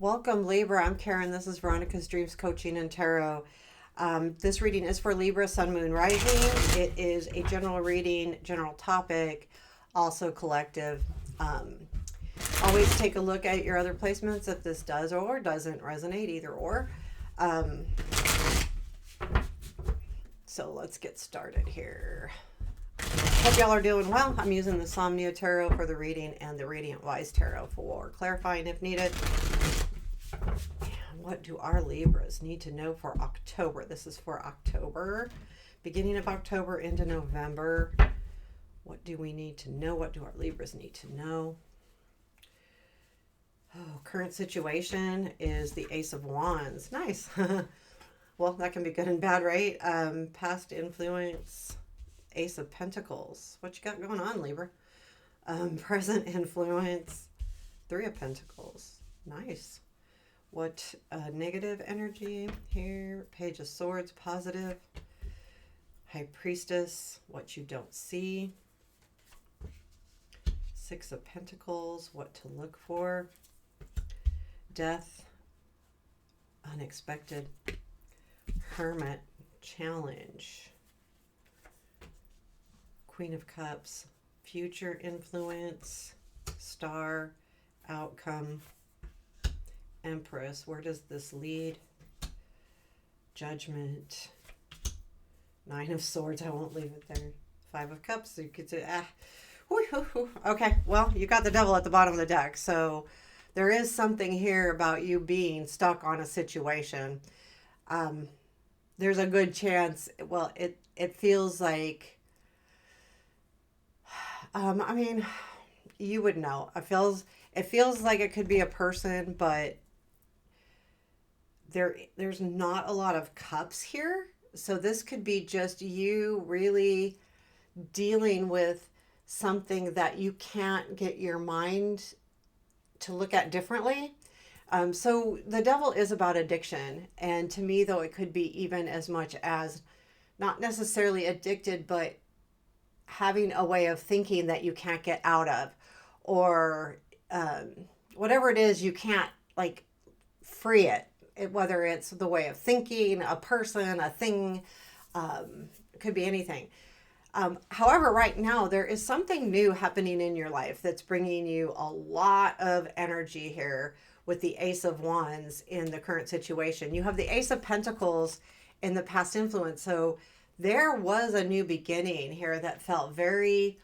Welcome, Libra. I'm Karen. This is Veronica's Dreams Coaching and Tarot. This reading is for Libra, Sun, Moon, Rising. It is a general reading, general topic, also collective. Um, Always take a look at your other placements if this does or doesn't resonate, either or. Um, so let's get started here. Hope y'all are doing well. I'm using the Somnia Tarot for the reading and the Radiant Wise Tarot for clarifying if needed. What do our Libras need to know for October? This is for October, beginning of October into November. What do we need to know? What do our Libras need to know? Oh, current situation is the Ace of Wands. Nice. Well, that can be good and bad, right? Past influence, Ace of Pentacles. What you got going on, Libra? Present influence, Three of Pentacles. Nice. What negative energy here? Page of Swords, positive. High Priestess, what you don't see. Six of Pentacles, what to look for. Death, unexpected. Hermit, challenge. Queen of Cups, future influence. Star, outcome. Empress, where does this lead? Judgment. Nine of Swords, I won't leave it there. Five of Cups, so you could say, okay, well, you got the Devil at the bottom of the deck, so there is something here about you being stuck on a situation. There's a good chance, well, it feels like, you would know. It feels like it could be a person, but there's not a lot of cups here. So this could be just you really dealing with something that you can't get your mind to look at differently. So the Devil is about addiction. And to me, though, it could be even as much as not necessarily addicted, but having a way of thinking that you can't get out of, or whatever it is, you can't like free it. Whether it's the way of thinking, a person, a thing, it could be anything. However, right now, there is something new happening in your life that's bringing you a lot of energy here with the Ace of Wands in the current situation. You have the Ace of Pentacles in the past influence. So there was a new beginning here that felt very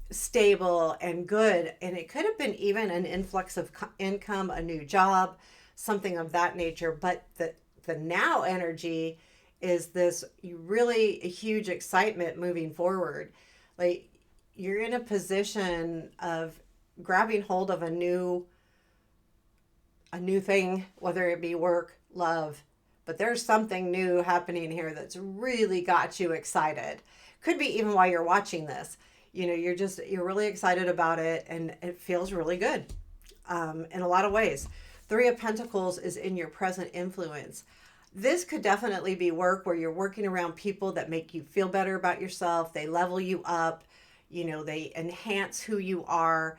stable and good, and it could have been even an influx of income, a new job, something of that nature. But the now energy is this really huge excitement moving forward. Like you're in a position of grabbing hold of a new thing, whether it be work, love, but there's something new happening here that's really got you excited. Could be even while you're watching this. You're really excited about it, and it feels really good in a lot of ways. Three of Pentacles is in your present influence. This could definitely be work where you're working around people that make you feel better about yourself. They level you up. They enhance who you are.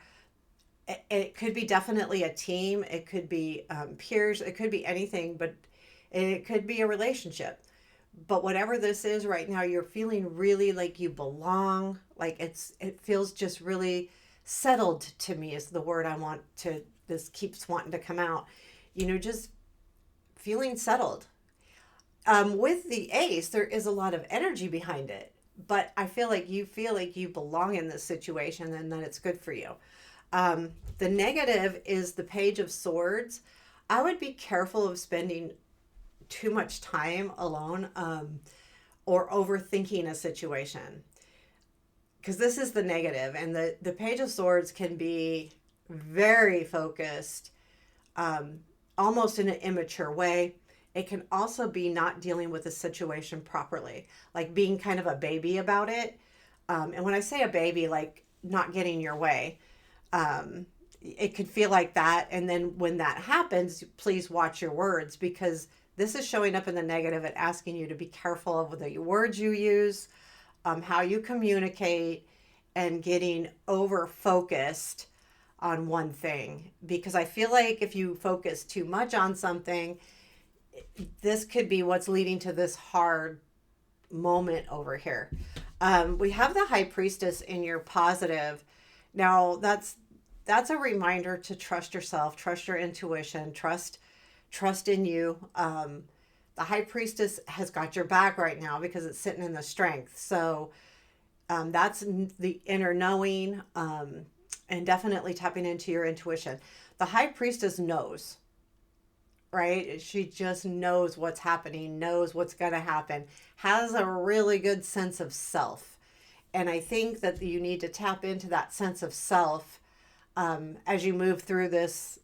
It could be definitely a team. It could be peers. It could be anything, but it could be a relationship. But whatever this is right now, you're feeling really like you belong. Like it feels just really settled to me is the word I want to, this keeps wanting to come out. Just feeling settled. With the Ace, there is a lot of energy behind it. But I feel like you belong in this situation and that it's good for you. The negative is the Page of Swords. I would be careful of spending too much time alone or overthinking a situation, because this is the negative. And the Page of Swords can be very focused, almost in an immature way. It can also be not dealing with the situation properly, like being kind of a baby about it. And when I say a baby, like not getting your way, it could feel like that. And then when that happens, please watch your words, because this is showing up in the negative and asking you to be careful of the words you use, how you communicate, and getting over focused on one thing, because I feel like if you focus too much on something, this could be what's leading to this hard moment over here. We have the high priestess in your positive. Now that's a reminder to trust yourself, trust your intuition, trust in you. The high priestess has got your back right now because it's sitting in the strength. So that's the inner knowing, and definitely tapping into your intuition. The high priestess knows, right? She just knows what's happening, knows what's going to happen, has a really good sense of self. And I think that you need to tap into that sense of self as you move through this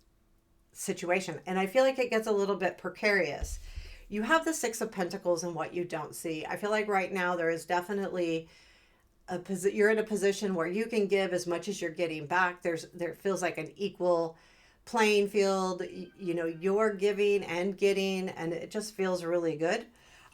situation. And I feel like it gets a little bit precarious. You have the Six of Pentacles and what you don't see. I feel like right now there is definitely you're in a position where you can give as much as you're getting back. There feels like an equal playing field. You know, you're giving and getting, and it just feels really good.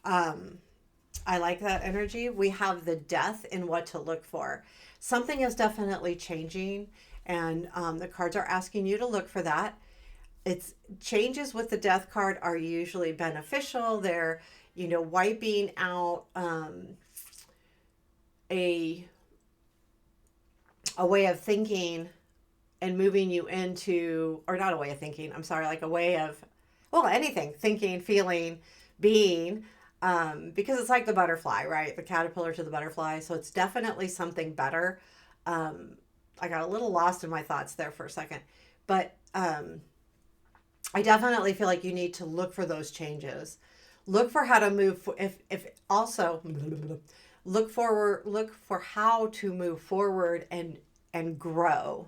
I like that energy. We have the Death in what to look for. Something is definitely changing, and the cards are asking you to look for that. It's changes with the Death card are usually beneficial. They're, wiping out a way of thinking and moving you into, or not a way of thinking, I'm sorry, like a way of, well, anything, thinking, feeling, being, because it's like the butterfly, right? The caterpillar to the butterfly. So it's definitely something better. I got a little lost in my thoughts there for a second, but I definitely feel like you need to look for those changes. Look for how to move. If also look for how to move forward and grow.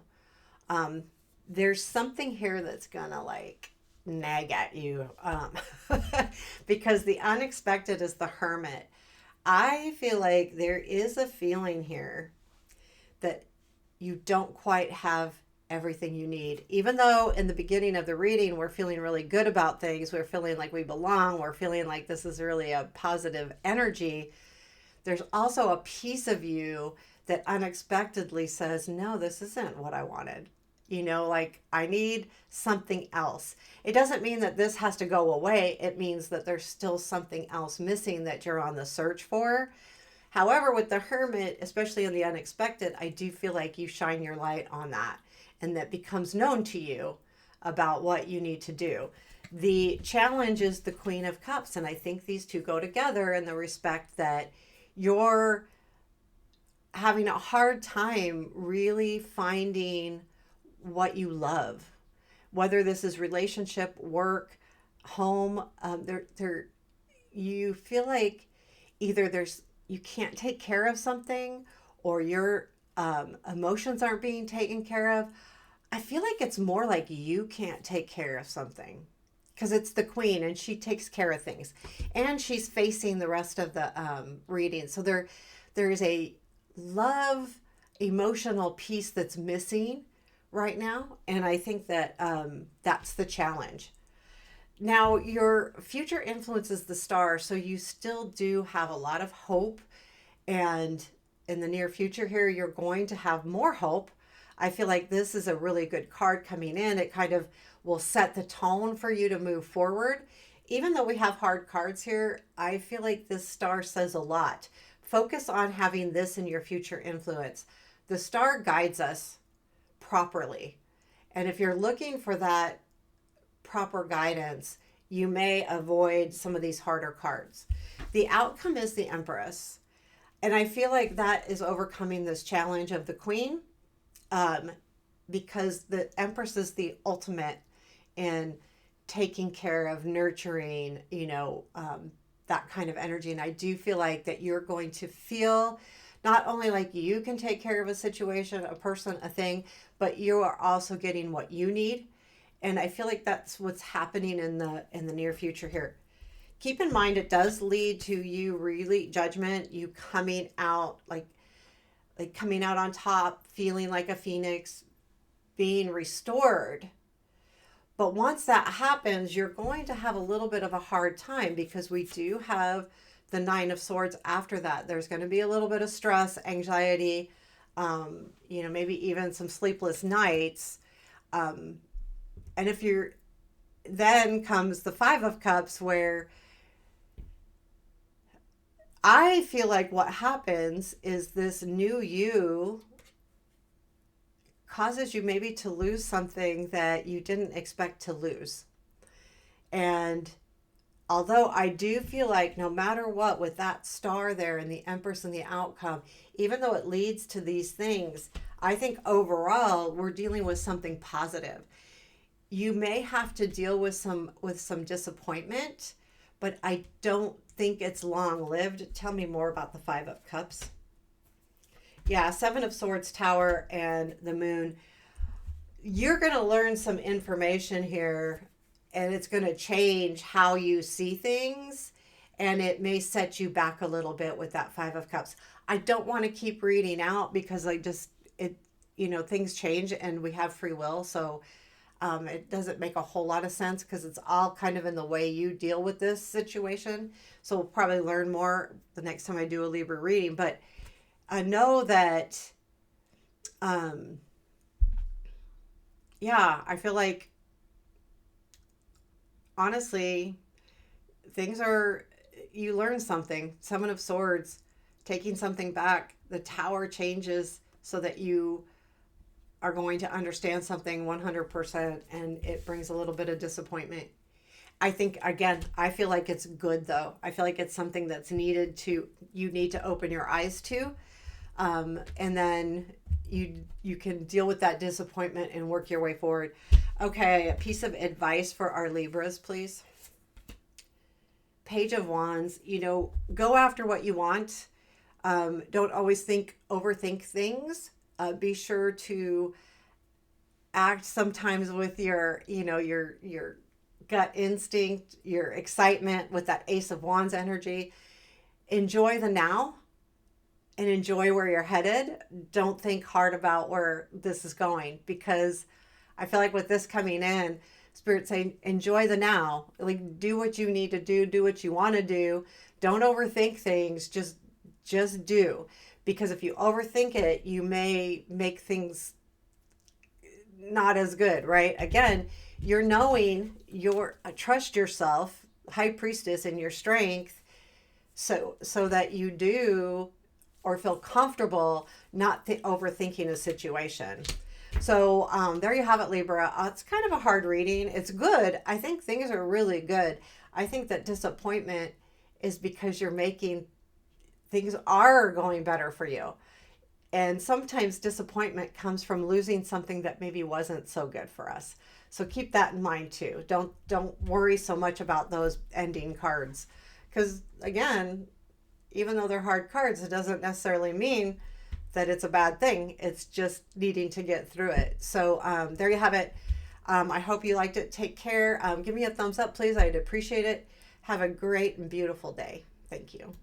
There's something here that's gonna like nag at you, because the unexpected is the Hermit. I feel like there is a feeling here that you don't quite have everything you need. Even though in the beginning of the reading, we're feeling really good about things, we're feeling like we belong, we're feeling like this is really a positive energy, there's also a piece of you that unexpectedly says, no, this isn't what I wanted. Like I need something else. It doesn't mean that this has to go away. It means that there's still something else missing that you're on the search for. However, with the Hermit, especially in the unexpected, I do feel like you shine your light on that, and that becomes known to you about what you need to do. The challenge is the Queen of Cups, and I think these two go together in the respect that you're having a hard time really finding what you love, whether this is relationship, work, home. You feel like either you can't take care of something, or your emotions aren't being taken care of. I feel like it's more like you can't take care of something, because it's the Queen and she takes care of things, and she's facing the rest of the reading. So there is a love emotional piece that's missing right now, and I think that that's the challenge. Now, your future influences the Star, so you still do have a lot of hope, and in the near future here, you're going to have more hope. I feel like this is a really good card coming in. It kind of will set the tone for you to move forward. Even though we have hard cards here, I feel like this Star says a lot. Focus on having this in your future influence. The Star guides us properly. And if you're looking for that proper guidance, you may avoid some of these harder cards. The outcome is the Empress. And I feel like that is overcoming this challenge of the Queen, because the Empress is the ultimate in taking care of, nurturing, that kind of energy. And I do feel like that you're going to feel not only like you can take care of a situation, a person, a thing, but you are also getting what you need. And I feel like that's what's happening in the near future here. Keep in mind, it does lead to you really judgment, you coming out like coming out on top, feeling like a phoenix, being restored. But once that happens, you're going to have a little bit of a hard time, because we do have the Nine of Swords after that. There's going to be a little bit of stress, anxiety, maybe even some sleepless nights, And if you're, then comes the Five of Cups, where I feel like what happens is this new you causes you maybe to lose something that you didn't expect to lose. And although I do feel like no matter what, with that star there and the Empress and the outcome, even though it leads to these things, I think overall we're dealing with something positive. You may have to deal with some disappointment, but I don't think it's long lived. Tell me more about the Five of Cups. Yeah, Seven of Swords, Tower, and the Moon. You're going to learn some information here, and it's going to change how you see things, and it may set you back a little bit with that Five of Cups. I don't want to keep reading out because things change and we have free will. So it doesn't make a whole lot of sense because it's all kind of in the way you deal with this situation. So we'll probably learn more the next time I do a Libra reading. But I know that, yeah, I feel like, honestly, you learn something. Seven of Swords, taking something back. The Tower changes so that you are going to understand something 100%, and it brings a little bit of disappointment. I think, again, I feel like it's good though. I feel like it's something that's you need to open your eyes to. And then you can deal with that disappointment and work your way forward. Okay, a piece of advice for our Libras, please. Page of Wands, go after what you want. Don't always overthink things. Be sure to act sometimes with your gut instinct, your excitement, with that Ace of Wands energy. Enjoy the now and enjoy where you're headed. Don't think hard about where this is going, because I feel like with this coming in, Spirit saying enjoy the now. Like, do what you need to do what you want to do. Don't overthink things. Just do. Because if you overthink it, you may make things not as good, right? Again, you're knowing trust yourself, High Priestess, in your strength, so that you do or feel comfortable not overthinking a situation. So there you have it, Libra. It's kind of a hard reading. It's good. I think things are really good. I think that disappointment is because things are going better for you. And sometimes disappointment comes from losing something that maybe wasn't so good for us. So keep that in mind too. Don't worry so much about those ending cards. Because again, even though they're hard cards, it doesn't necessarily mean that it's a bad thing. It's just needing to get through it. So there you have it. I hope you liked it. Take care. Give me a thumbs up, please. I'd appreciate it. Have a great and beautiful day. Thank you.